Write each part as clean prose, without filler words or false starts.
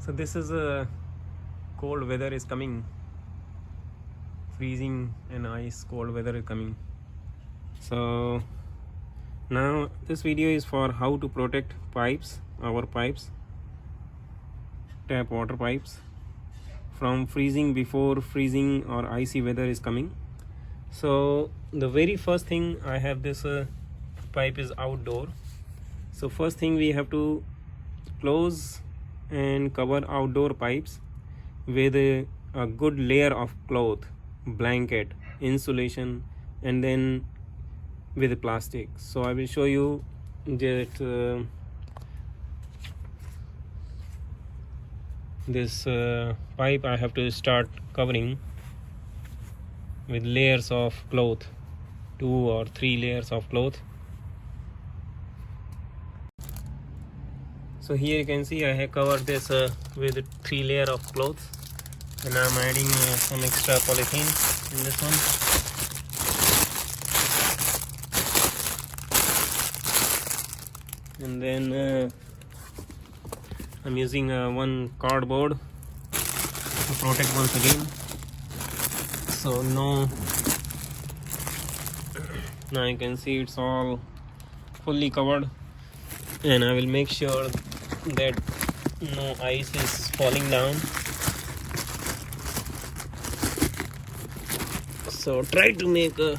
So this is a cold weather is coming, freezing and ice cold weather is coming. So now this video is for how to protect pipes, our pipes, tap water pipes, from freezing before freezing or icy weather is coming. So the very first thing, I have this pipe is outdoor. So first thing, we have to close and cover outdoor pipes with a good layer of cloth, blanket, insulation, and then with plastic. So I will show you that this pipe I have to start covering with layers of cloth, 2 or 3 layers of cloth. So here you can see I have covered this with 3 layer of cloth, and I'm adding some extra polythene in this one. And then I'm using one cardboard to protect once again. So now you can see it's all fully covered, and I will make sure that no ice is falling down. So try to make a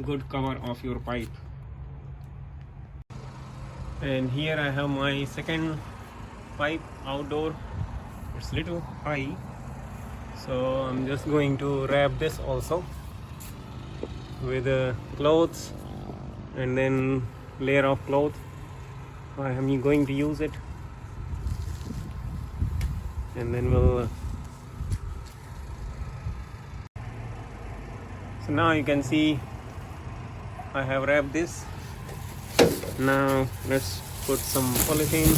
good cover of your pipe. And here I have my second pipe outdoor. It's little high, so I'm just going to wrap this also with clothes, and then layer of cloth. I am going to use it, and then we'll so now you can see I have wrapped this. Now let's put some polythene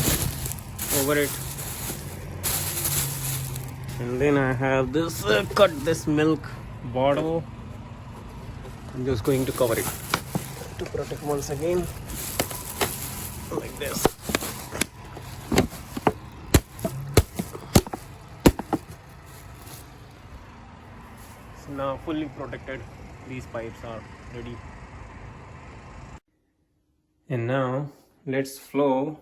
over it, and then I have this cut this milk bottle. I'm just going to cover it to protect once again, like this. So now fully protected, these pipes are ready. And now let's flow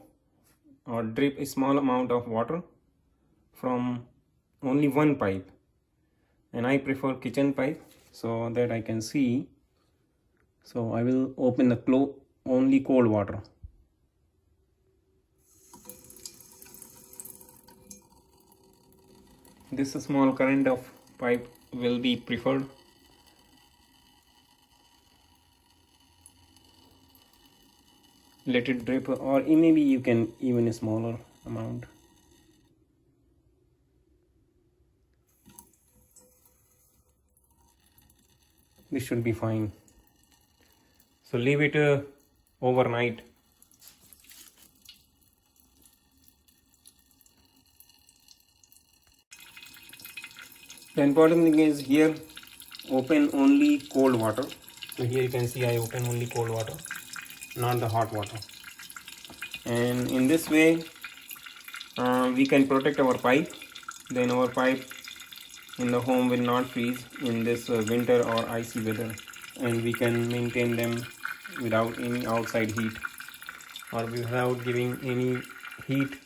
or drip a small amount of water from only one pipe, and I prefer kitchen pipe so that I can see. So I will open the only cold water. This small current of pipe will be preferred. Let it drip, or maybe you can even a smaller amount. This should be fine. So leave it overnight. The important thing is here, open only cold water. So here you can see I open only cold water, not the hot water. And in this way we can protect our pipe. Then our pipe in the home will not freeze in this winter or icy weather, and we can maintain them without any outside heat or without giving any heat